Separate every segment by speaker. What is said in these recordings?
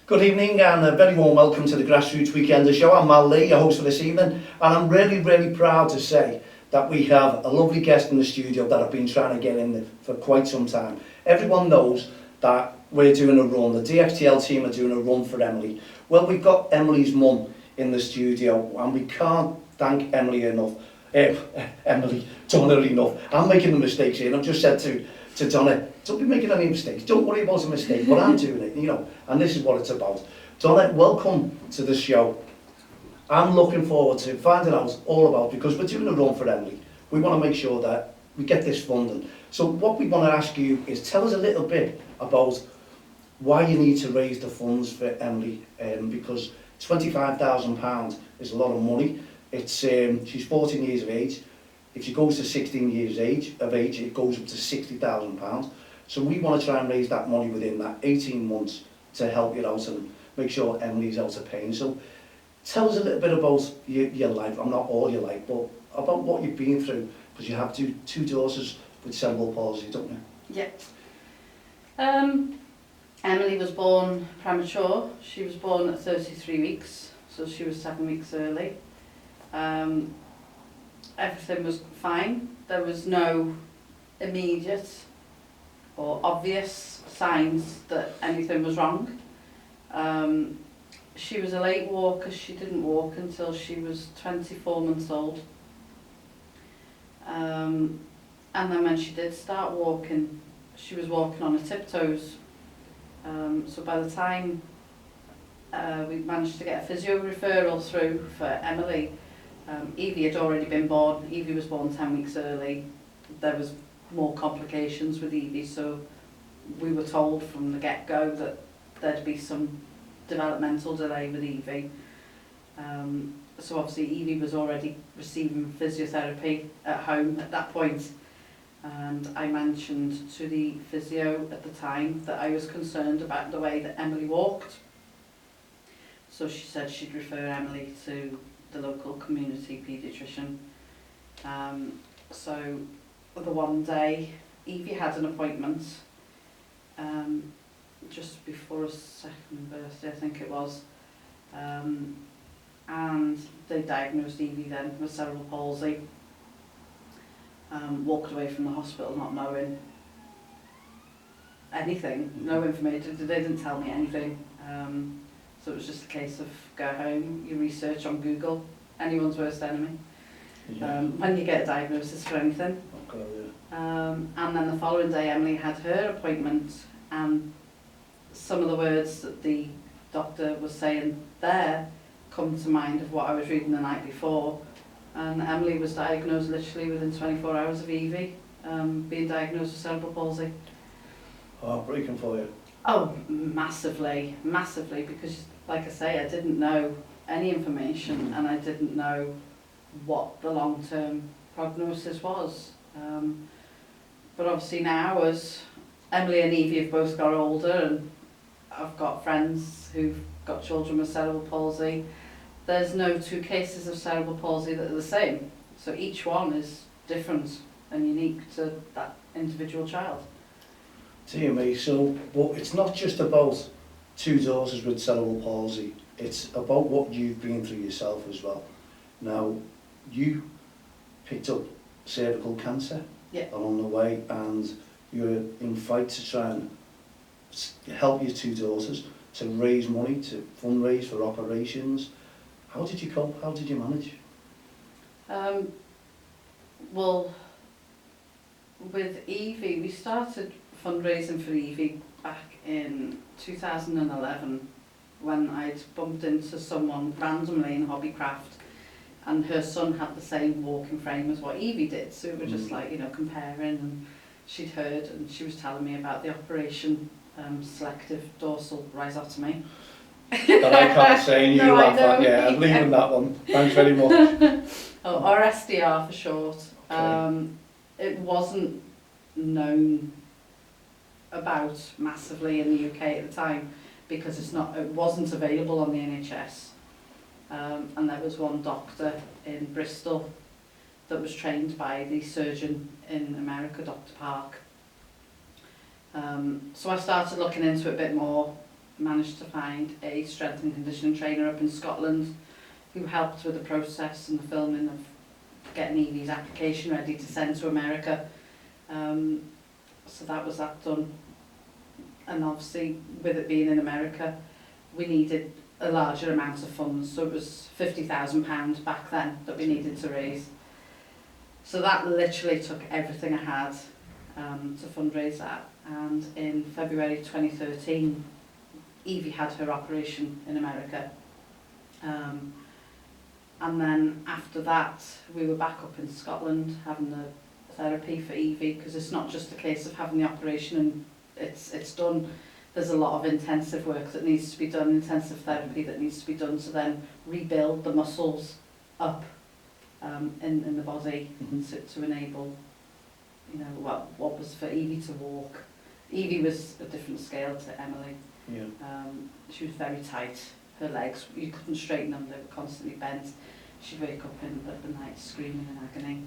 Speaker 1: Good evening and a very warm welcome to the Grassroots Weekender Show. I'm Mal Lee, your host for this evening, and I'm really proud to say that we have a lovely guest in the studio that I've been trying to get in for quite some time. Everyone knows that we're doing a run, the Dxtl team are doing a run for Emily. Well, we've got Emilie's mum in the studio and we can't thank Emily enough. Donna enough. I'm making the mistakes here and I've just said to Donna, don't be making any mistakes, don't worry about a mistake, but I'm doing it, and this is what it's about. Donna, welcome to the show. I'm looking forward to finding out all about, because we're doing a run for Emily. We want to make sure that we get this funding. So what we want to ask you is tell us a little bit about why you need to raise the funds for Emily, because £25,000 is a lot of money. It's she's 14 years of age. If she goes to 16 years of age, it goes up to £60,000. So we want to try and raise that money within that 18 months to help you out and make sure Emily's out of pain. So tell us a little bit about your life, not all your life, but about what you've been through, because you have two daughters with cerebral palsy, don't you?
Speaker 2: Yeah. Emily was born premature. She was born at 33 weeks, so she was 7 weeks early. Everything was fine. There was no immediate or obvious signs that anything was wrong. She was a late walker. She didn't walk until she was 24 months old. And then when she did start walking, she was walking on her tiptoes. So by the time we managed to get a physio referral through for Emily, Evie had already been born. Evie was born 10 weeks early. There was more complications with Evie, so we were told from the get-go that there'd be some developmental delay with Evie. So obviously Evie was already receiving physiotherapy at home at that point, and I mentioned to the physio at the time that I was concerned about the way that Emily walked. So she said she'd refer Emily to the local community paediatrician. So the one day Evie had an appointment just before her second birthday, I think it was, and they diagnosed Evie then with cerebral palsy. Walked away from the hospital not knowing anything, no information, they didn't tell me anything. So it was just a case of go home, you research on Google, anyone's worst enemy, when you get a diagnosis for anything.
Speaker 1: Okay, yeah.
Speaker 2: And then the following day Emily had her appointment, and some of the words that the doctor was saying there come to mind of what I was reading the night before. And Emily was diagnosed literally within 24 hours of Evie being diagnosed with cerebral palsy.
Speaker 1: Heartbreaking for you.
Speaker 2: Oh, massively, because like I say, I didn't know any information and I didn't know what the long-term prognosis was. But obviously now, as Emily and Evie have both got older, and I've got friends who've got children with cerebral palsy, there's no two cases of cerebral palsy that are the same. So each one is different and unique to that individual child.
Speaker 1: Dear me, so but it's not just about two daughters with cerebral palsy, it's about what you've been through yourself as well. Now, you picked up cervical cancer along the way, and you're in fight to try and help your two daughters, to raise money, to fundraise for operations. How did you cope? How did you manage?
Speaker 2: Well, with Evie, we started fundraising for Evie back in 2011 when I'd bumped into someone randomly in Hobbycraft, and her son had the same walking frame as what Evie did, so we were just like, comparing, and she'd heard, and she was telling me about the operation, selective dorsal rhizotomy.
Speaker 1: But I can't say, and you laugh at, yeah, I'm leaving that one. Thanks very much.
Speaker 2: Or SDR for short. Okay. It wasn't known about massively in the UK at the time because it wasn't available on the NHS. And there was one doctor in Bristol that was trained by the surgeon in America, Dr. Park. So I started looking into it a bit more, managed to find a strength and conditioning trainer up in Scotland who helped with the process and the filming of getting Evie's application ready to send to America. So that was that done. And obviously, with it being in America, we needed a larger amount of funds. So it was £50,000 back then that we needed to raise. So that literally took everything I had to fundraise that. And in February 2013, Evie had her operation in America. And then after that, we were back up in Scotland having the therapy for Evie, because it's not just a case of having the operation and it's done. There's a lot of intensive work that needs to be done, intensive therapy that needs to be done to then rebuild the muscles up in the body to enable, you know, what was for Evie to walk. Evie was a different scale to Emily.
Speaker 1: Yeah.
Speaker 2: She was very tight. Her legs, you couldn't straighten them, they were constantly bent. She'd wake up in the night screaming in agony.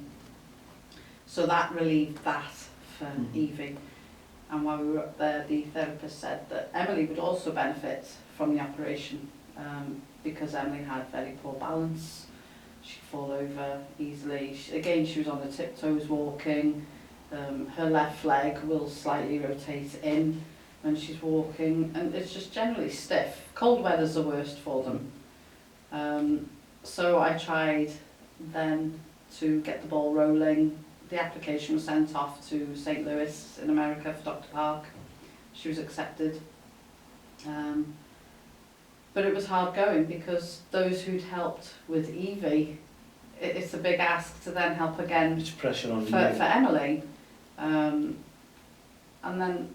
Speaker 2: So that relieved that for Evie. And while we were up there, the therapist said that Emily would also benefit from the operation because Emily had very poor balance. She'd fall over easily. She was on her tiptoes walking. Her left leg will slightly rotate in when she's walking, and it's just generally stiff. Cold weather's the worst for them. So I tried then to get the ball rolling. The application was sent off to St. Louis in America for Dr. Park. She was accepted. But it was hard going because those who'd helped with Evie, it's a big ask to then help again.
Speaker 1: It's pressure on
Speaker 2: for Emily. And then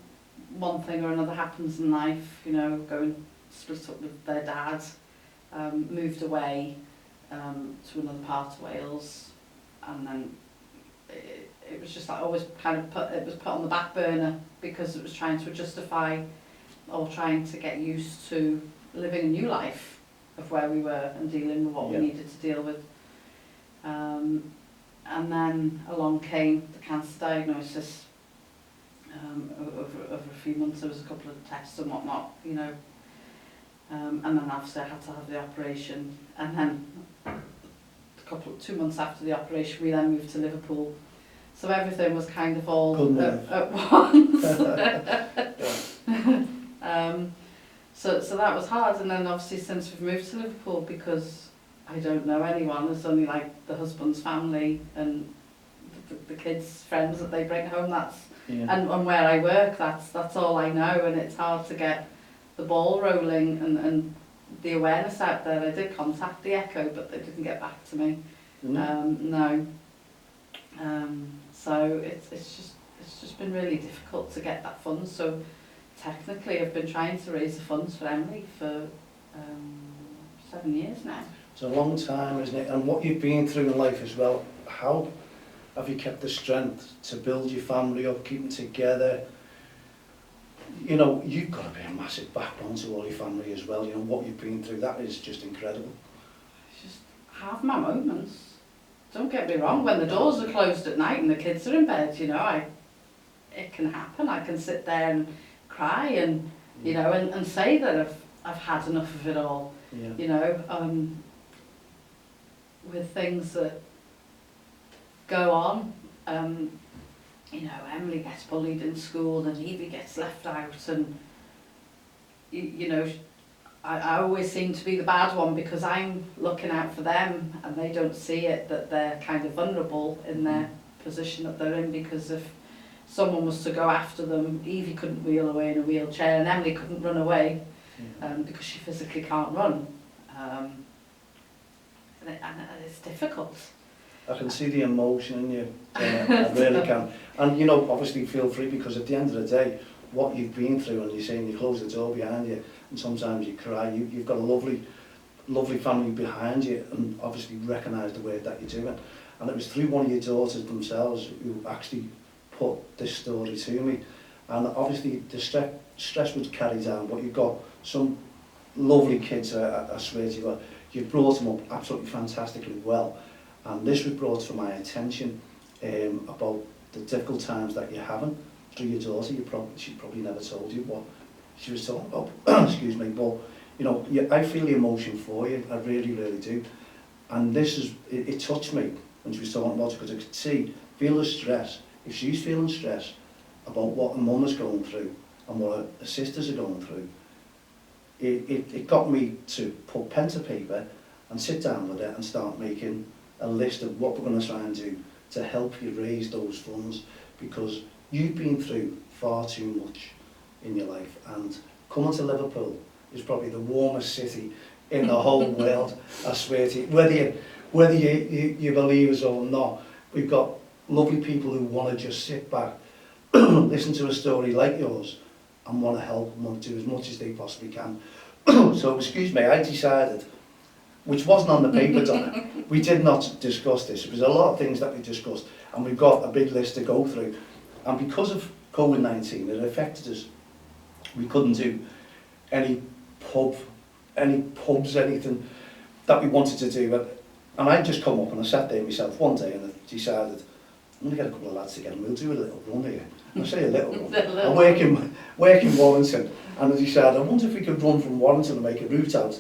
Speaker 2: one thing or another happens in life, you know, going split up with their dad, moved away to another part of Wales, and then it was just like always kind of put on the back burner because it was trying to justify or trying to get used to living a new life of where we were and dealing with what we needed to deal with. And then along came the cancer diagnosis. Over a few months there was a couple of tests and whatnot, you know, and then obviously I had to have the operation, and then 2 months after the operation we then moved to Liverpool, so everything was kind of all at once. So that was hard, and then obviously since we've moved to Liverpool, because I don't know anyone, there's only like the husband's family and the kids' friends that they bring home, and where I work, that's all I know, and it's hard to get the ball rolling and the awareness out there. I did contact the Echo, but they didn't get back to me. No. So it's just been really difficult to get that fund. So technically I've been trying to raise the funds for Emily for 7 years now.
Speaker 1: It's a long time, isn't it? And what you've been through in life as well, how have you kept the strength to build your family up, keep them together? You know, you've got to be a massive backbone to all your family as well. You know, what you've been through, that is just incredible.
Speaker 2: Just have my moments. Don't get me wrong, when the doors are closed at night and the kids are in bed, you know, it can happen. I can sit there and cry and, you know, and say that I've had enough of it all. You know, with things that go on. You know, Emily gets bullied in school and Evie gets left out, and you know, I always seem to be the bad one because I'm looking out for them and they don't see it, that they're kind of vulnerable in their position that they're in, because if someone was to go after them, Evie couldn't wheel away in a wheelchair and Emily couldn't run away because she physically can't run. And it's difficult.
Speaker 1: I can see the emotion in you, I really can. And you know, obviously feel free, because at the end of the day, what you've been through, and you're saying you close the door behind you, and sometimes you cry, you've got a lovely family behind you, and obviously recognise the work that you're doing. And it was through one of your daughters themselves who actually put this story to me. And obviously the stress would carry down, but you've got some lovely kids, I swear to you. You've brought them up absolutely fantastically well. And this was brought to my attention about the difficult times that you're having through your daughter. She probably never told you what she was talking about, excuse me, but, you know, I feel the emotion for you, I really, really do. And this is, it touched me when she was talking about it, because I could feel the stress. If she's feeling stress about what her mum is going through and what her sisters are going through, it got me to put pen to paper and sit down with her and start making a list of what we're going to try and do to help you raise those funds, because you've been through far too much in your life, and coming to Liverpool is probably the warmest city in the whole world, I swear to you. Whether you believe us or not, we've got lovely people who want to just sit back, listen to a story like yours, and want to help and want to do as much as they possibly can. So, excuse me, I decided, which wasn't on the paper, Donna, we did not discuss this. There was a lot of things that we discussed, and we've got a big list to go through. And because of COVID-19, it affected us. We couldn't do any pubs, anything that we wanted to do. And I just come up and I sat there myself one day and I decided, I'm going to get a couple of lads together and we'll do a little run here. I say a little run. I work in Warrington, and I decided, I wonder if we could run from Warrington and make a route out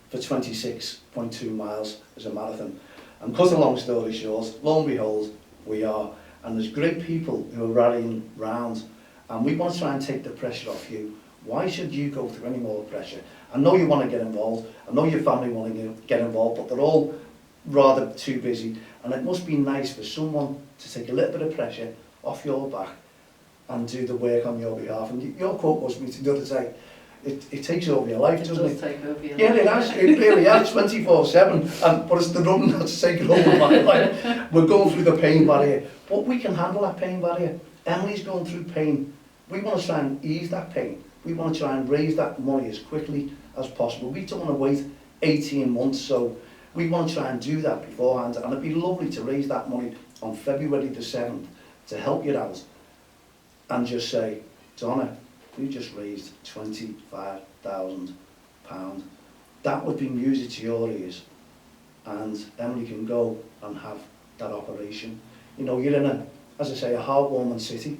Speaker 1: for 26.2 miles as a marathon. And cut a long story short, lo and behold, we are. And there's great people who are rallying round, and we want to try and take the pressure off you. Why should you go through any more pressure? I know you want to get involved, I know your family want to get involved, but they're all rather too busy, and it must be nice for someone to take a little bit of pressure off your back and do the work on your behalf. And your quote was me the other day, it takes over your life, doesn't it?
Speaker 2: It does take over your life.
Speaker 1: Yeah, it has, it really has, 24/7, but it's the running that's taking over my life. We're going through the pain barrier, but we can handle that pain barrier. Emily's going through pain. We want to try and ease that pain. We want to try and raise that money as quickly as possible. We don't want to wait 18 months, so we want to try and do that beforehand. And it'd be lovely to raise that money on February the 7th to help you out and just say, Donna, we just raised £25,000. That would be music to your ears, and Emily can go and have that operation. You know, you're in a, as I say, a heartwarming city.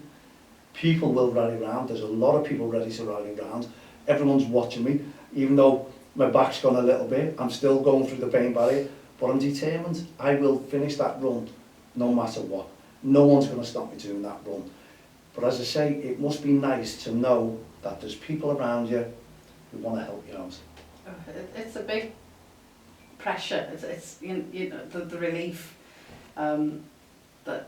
Speaker 1: People will rally round. There's a lot of people ready to rally round. Everyone's watching me, even though my back's gone a little bit. I'm still going through the pain barrier, but I'm determined. I will finish that run no matter what. No one's going to stop me doing that run. But as I say, it must be nice to know that there's people around you who want to help you out.
Speaker 2: It's a big pressure. It's you know, the relief that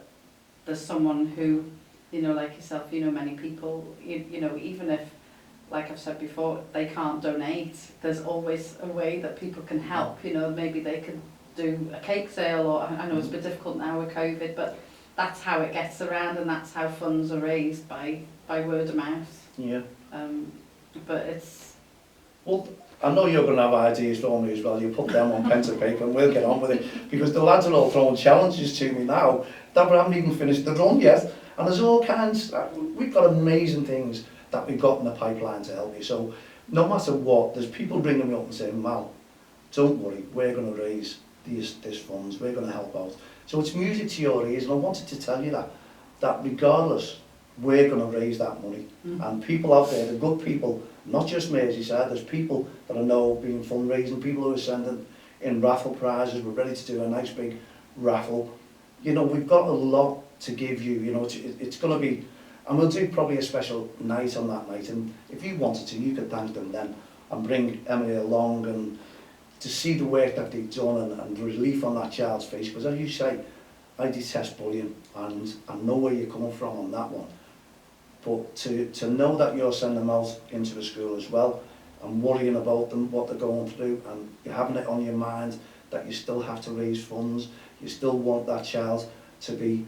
Speaker 2: there's someone who, you know, like yourself, you know, many people, you know, even if, like I've said before, they can't donate, there's always a way that people can help. You know, maybe they could do a cake sale, or I know it's a bit difficult now with COVID, but that's how it gets around, and that's how funds are raised, by word of mouth.
Speaker 1: Yeah.
Speaker 2: But it's...
Speaker 1: Well, I know you're going to have ideas for me as well. You put them on pen to paper and we'll get on with it, because the lads are all throwing challenges to me now that we haven't even finished the run yet. And there's all kinds, we've got amazing things that we've got in the pipeline to help you. So no matter what, there's people bringing me up and saying, Mal, don't worry, we're going to raise these funds, we're going to help out. So it's music to your ears, and I wanted to tell you that regardless, we're going to raise that money. And people out there, the good people, not just Merseyside, there's people that I know being fundraising, people who are sending in raffle prizes. We're ready to do a nice big raffle. You know, we've got a lot to give you. You know, it's going to be, and we'll do probably a special night on that night, and if you wanted to, you could thank them then and bring Emily along and to see the work that they've done, and the relief on that child's face. Because as you say, I detest bullying, and I know where you're coming from on that one. But to know that you're sending them out into a school as well, and worrying about them, what they're going through, and you're having it on your mind that you still have to raise funds, you still want that child to be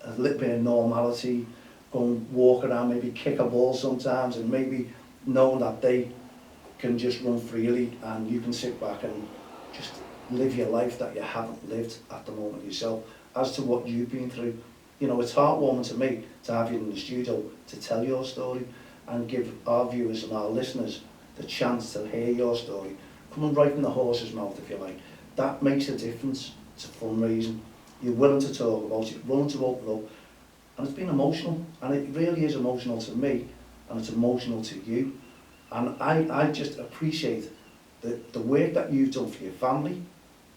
Speaker 1: a little bit of normality, go and walk around, maybe kick a ball sometimes, and maybe know that they can just run freely, and you can sit back and just live your life that you haven't lived at the moment yourself, as to what you've been through. You know, it's heartwarming to me to have you in the studio to tell your story and give our viewers and our listeners the chance to hear your story, coming right from the horse's mouth, if you like. That makes a difference to fundraising. You're willing to talk about it, willing to open up, and it's been emotional, and it really is emotional to me, and it's emotional to you. And I just appreciate the work that you've done for your family,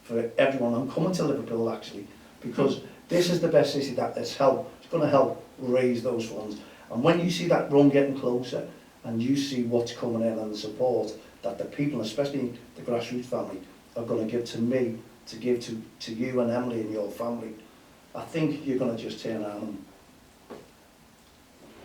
Speaker 1: for everyone. I'm coming to Liverpool actually, because this is the best city that it's going to help raise those funds. And when you see that run getting closer, and you see what's coming in and the support that the people, especially the grassroots family, are going to give to me, to give to you and Emily and your family, I think you're going to just turn around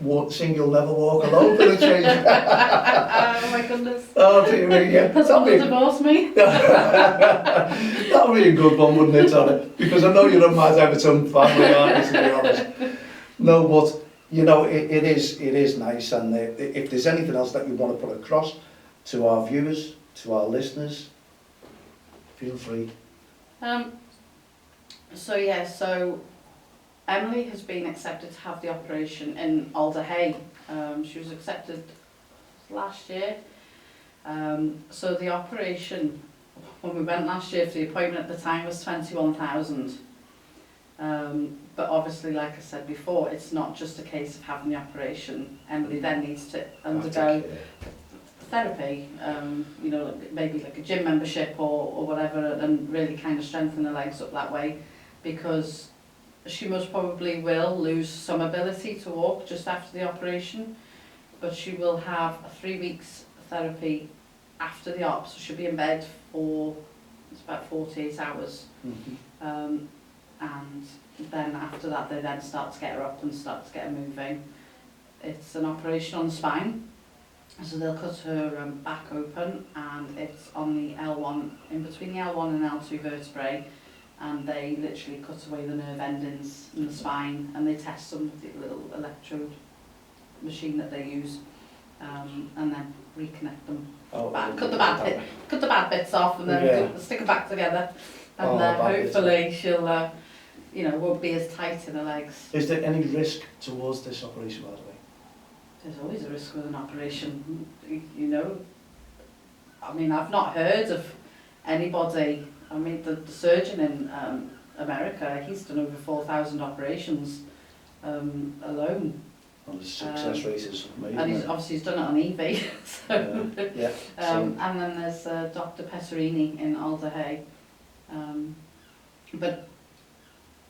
Speaker 1: and sing You'll Never Walk Alone for the change.
Speaker 2: Oh my goodness.
Speaker 1: Oh dear me, yeah.
Speaker 2: Doesn't divorce me.
Speaker 1: That would be a good one, wouldn't it, Donna? Because I know you're a mad Everton family, aren't you, to be honest? No, but you know, it is nice, and if there's anything else that you want to put across to our viewers, to our listeners, feel free.
Speaker 2: So Emily has been accepted to have the operation in Alder Hey. She was accepted last year. So the operation, when we went last year for the appointment at the time, was 21,000. But obviously, like I said before, it's not just a case of having the operation. Emily then needs to undergo therapy, you know, maybe like a gym membership or whatever, and really kind of strengthen her legs up that way, because she most probably will lose some ability to walk just after the operation, but she will have 3 weeks therapy after the op, so she'll be in bed for it's about 48 hours.
Speaker 1: Mm-hmm.
Speaker 2: And then after that they then start to get her up and start to get her moving. It's an operation on the spine, so they'll cut her back open, and it's on the L1, in between the L1 and L2 vertebrae, and they literally cut away the nerve endings in the spine, and they test them with the little electrode machine that they use, and then reconnect them. Cut the bad bits off, and then stick them back together, and hopefully she'll you know, won't be as tight in her legs.
Speaker 1: Is there any risk towards this operation, by the way?
Speaker 2: There's always a risk with an operation, you know. I mean, I've not heard of anybody, I mean, the surgeon in America, he's done over 4,000 operations alone.
Speaker 1: And the success rate is amazing.
Speaker 2: And he's done it on Evie. So, and then there's Dr. Petterini in Alder Hey. But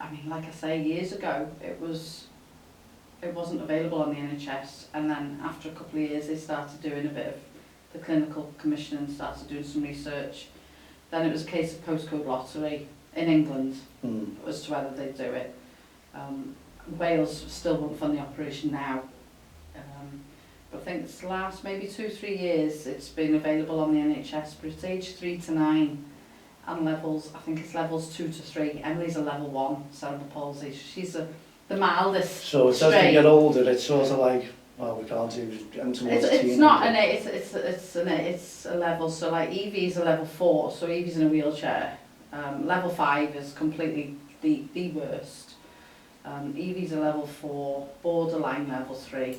Speaker 2: I mean, like I say, years ago it wasn't available on the NHS, and then after a couple of years they started doing a bit of the clinical commissioning, started doing some research. Then it was a case of postcode lottery in England as to whether they'd do it. Wales still won't fund the operation now, but I think it's the last maybe 2-3 years it's been available on the NHS, but it's age 3 to 9. And levels, I think it's levels 2 to 3. Emily's a level 1 cerebral palsy. She's the mildest. So
Speaker 1: as they get older, it's sort of like, well, we can't do towards
Speaker 2: it's not an it's a level. So like Evie's a level 4, so Evie's in a wheelchair. Level 5 is completely the worst. Evie's a level 4, borderline level 3.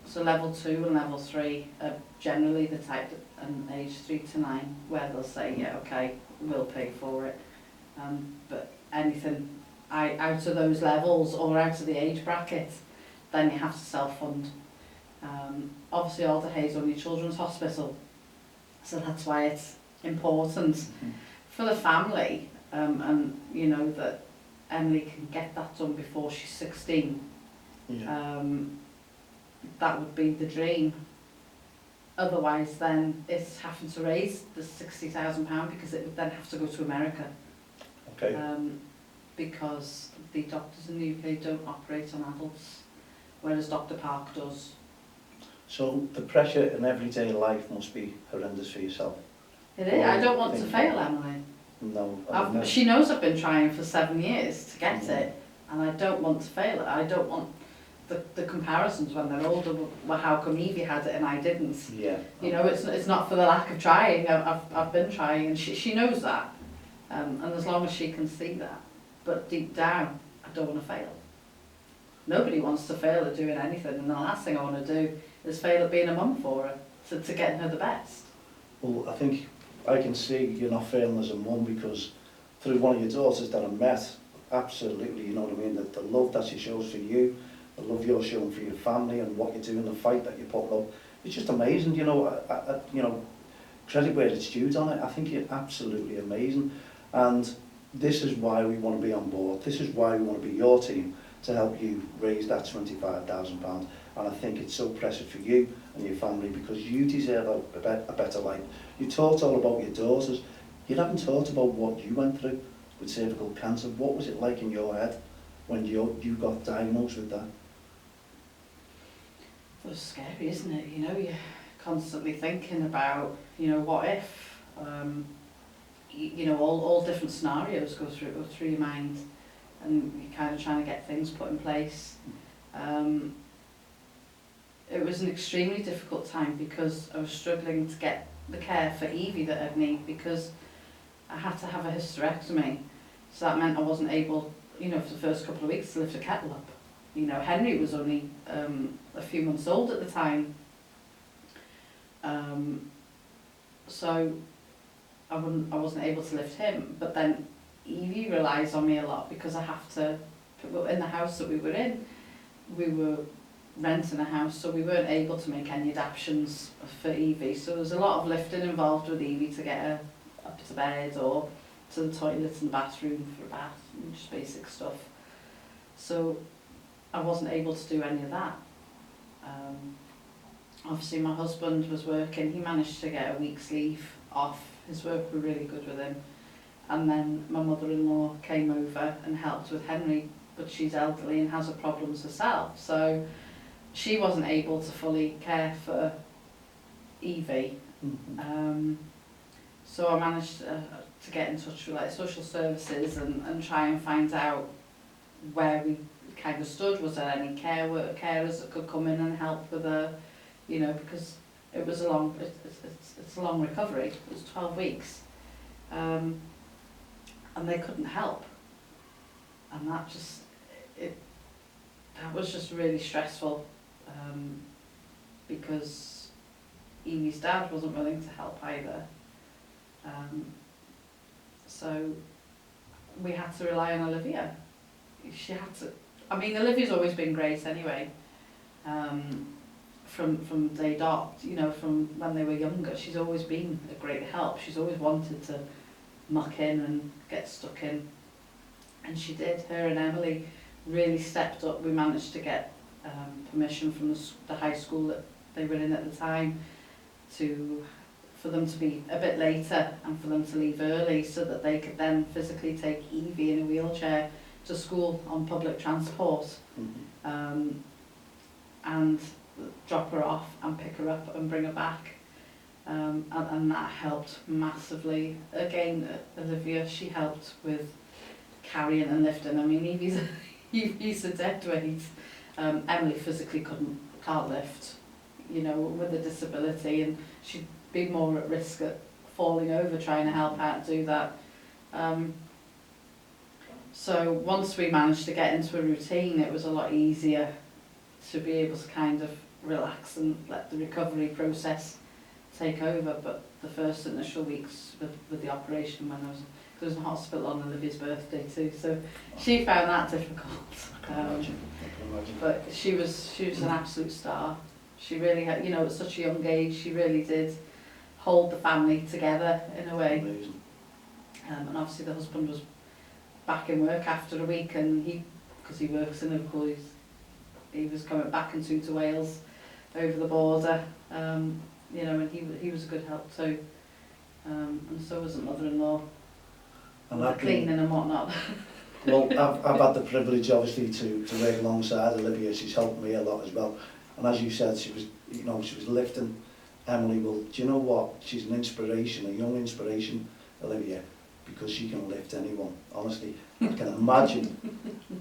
Speaker 2: So level 2 and level 3 are generally the type that, and age 3 to 9, where they'll say, yeah, okay, we'll pay for it. But anything out of those levels or out of the age bracket, then you have to self-fund. Obviously, Alder Hey is only a children's hospital, so that's why it's important for the family, and you know that Emily can get that done before she's 16. Yeah. That would be the dream. Otherwise, then it's having to raise the £60,000 because it would then have to go to America.
Speaker 1: Okay.
Speaker 2: Because the doctors in the UK don't operate on adults, whereas Dr. Park does.
Speaker 1: So the pressure in everyday life must be horrendous for yourself.
Speaker 2: It is. I don't want to fail Emily.
Speaker 1: No.
Speaker 2: She knows I've been trying for 7 years to get it, and I don't want to fail it. I don't want the comparisons when they're older. Well, how come Evie had it and I didn't?
Speaker 1: Yeah.
Speaker 2: You know, it's not for the lack of trying. I've been trying, and she knows that. And as long as she can see that, but deep down, I don't want to fail. Nobody wants to fail at doing anything, and the last thing I want to do is fail at being a mum for her, to getting her the best.
Speaker 1: Well, I think I can see you're not failing as a mum, because through one of your daughters that I met, absolutely, you know what I mean, the love that she shows for you, the love you're showing for your family and what you're doing, the fight that you're putting up, it's just amazing, you know, you know, credit where it's due on it. I think you're absolutely amazing, and this is why we want to be on board. This is why we want to be your team to help you raise that £25,000. And I think it's so precious for you and your family, because you deserve a better life. You talked all about your daughters. You haven't talked about what you went through with cervical cancer. What was it like in your head when you got diagnosed with that?
Speaker 2: It was scary, isn't it? You know, you're constantly thinking about, you know, what if, you know, all different scenarios go through your mind, and you're kind of trying to get things put in place. It was an extremely difficult time because I was struggling to get the care for Evie that I'd need, because I had to have a hysterectomy. So that meant I wasn't able, you know, for the first couple of weeks to lift a kettle up. You know, Henry was only a few months old at the time. So I wasn't able to lift him. But then Evie relies on me a lot, because I have to, in the house that we were in, we were renting a house, so we weren't able to make any adaptations for Evie. So there was a lot of lifting involved with Evie to get her up to bed or to the toilet and the bathroom for a bath, and just basic stuff. So I wasn't able to do any of that. Obviously my husband was working, he managed to get a week's leave off, his work were really good with him. And then my mother-in-law came over and helped with Henry, but she's elderly and has her problems herself. So she wasn't able to fully care for Evie. So I managed to get in touch with like social services and try and find out where we kind of stood. Was there any carers that could come in and help with her, you know, because it was a long, it's a long recovery. It was 12 weeks, and they couldn't help, and that was just really stressful, because Evie's dad wasn't willing to help either. So we had to rely on Olivia. She had to, I mean, Olivia's always been great anyway, from day dot, you know, from when they were younger. She's always been a great help. She's always wanted to muck in and get stuck in, and she did. Her and Emily really stepped up. We managed to get permission from the high school that they were in at the time for them to be a bit later and for them to leave early, so that they could then physically take Evie in a wheelchair to school on public transport, and drop her off and pick her up and bring her back, and that helped massively. Again, Olivia, she helped with carrying and lifting. I mean, Evie's a dead weight. Emily physically can't lift, you know, with a disability, and she'd be more at risk at falling over trying to help out do that. So once we managed to get into a routine, it was a lot easier to be able to kind of relax and let the recovery process take over. But the first initial weeks with the operation, when I was in hospital on Olivia's birthday too, so she found that difficult.
Speaker 1: I can imagine.
Speaker 2: But she was an absolute star. She really had, you know, at such a young age, she really did hold the family together in a way.
Speaker 1: Amazing.
Speaker 2: And obviously the husband was back in work after a week, and because he works in Liverpool, he was coming back into to Wales over the border, you know, and he was a good help too, and so was the mother-in-law, and cleaning and whatnot.
Speaker 1: Well, I've had the privilege obviously to work alongside Olivia. She's helped me a lot as well, and as you said, she was lifting Emily. Well, do you know what? She's an inspiration, a young inspiration, Olivia, because she can lift anyone. Honestly, I can imagine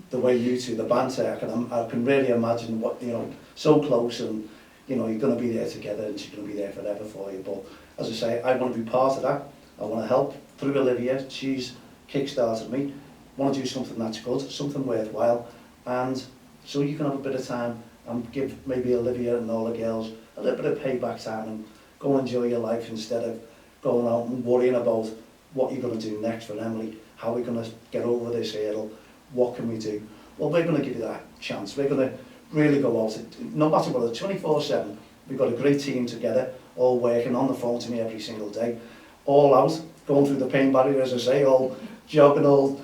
Speaker 1: the way you two, the banter. I can really imagine what, you know, so close, and you know, you're going to be there together, and she's going to be there forever for you. But as I say, I want to be part of that. I want to help through Olivia. She's kick-started me. I want to do something that's good, something worthwhile, and so you can have a bit of time and give maybe Olivia and all the girls a little bit of payback time and go and enjoy your life, instead of going out and worrying about what you're going to do next for Emily. How are we going to get over this hurdle? What can we do? Well, we're going to give you that chance. We're going to really go out, no matter what, 24/7, We've got a great team together, all working on the phone to me every single day, all out, going through the pain barrier, as I say, all jogging, all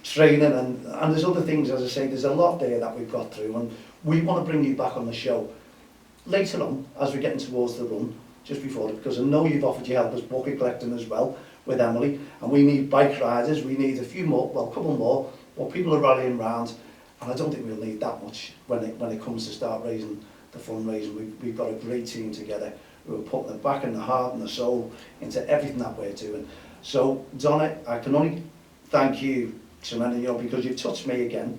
Speaker 1: training, and there's other things, as I say, there's a lot there that we've got through, and we want to bring you back on the show later on, as we're getting towards the run, just before it, because I know you've offered your help as bucket collecting as well with Emily, and we need bike riders, we need a few more, well, a couple more, but people are rallying round, and I don't think we'll need that much when it comes to start raising the fundraising. We've got a great team together who are putting the back and the heart and the soul into everything that we're doing. So, Donna, I can only thank you tremendously, because you've touched me again.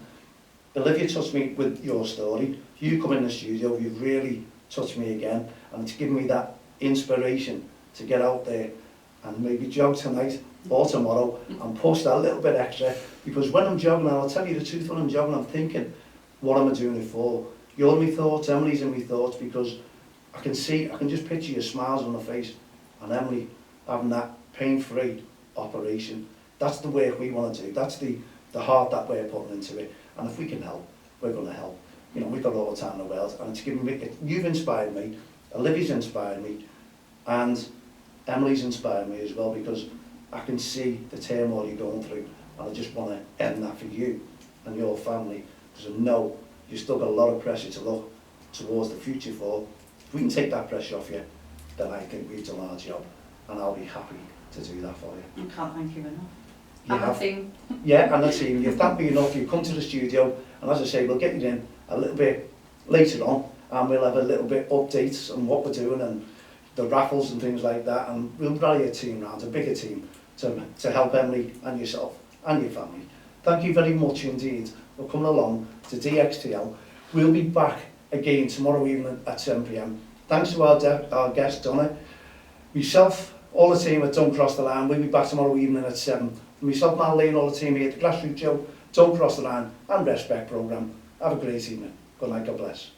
Speaker 1: Olivia touched me with your story. You come in the studio, you've really touched me again, and it's given me that inspiration to get out there and maybe jog tonight or tomorrow and push that little bit extra, because when I'm jogging, and I'll tell you the truth, when I'm jogging, I'm thinking, what am I doing it for? You're in my thoughts, Emily's in my thoughts, because I can just picture your smiles on the face, and Emily having that pain-free operation. That's the work we want to do. That's the heart that we're putting into it. And if we can help, we're going to help. You know, we've got all the time in the world, and it's given me, you've inspired me, Olivia's inspired me, and Emily's inspired me as well, because I can see the turmoil you're going through, and I just want to end that for you and your family, because I know you've still got a lot of pressure to look towards the future for. If we can take that pressure off you, then I think we've done our job, and I'll be happy to do that for you.
Speaker 2: I can't thank you enough.
Speaker 1: You
Speaker 2: And
Speaker 1: have,
Speaker 2: the team.
Speaker 1: yeah, and the team. You've thanked me enough. You've come to the studio, and as I say, we'll get you in a little bit later on, and we'll have a little bit updates on what we're doing and the raffles and things like that, and we'll rally a team round, a bigger team, to help Emily and yourself and your family. Thank you very much indeed for coming along to Dxtl. We'll be back again tomorrow evening at 7 p.m. Thanks to our guest Donna, myself, all the team at Don't Cross the Line. We'll be back tomorrow evening at 7. Myself, Mal Lane, all the team here at the Grassroots Show, Don't Cross the Line and Respect programme. Have a great evening. Good night, God bless.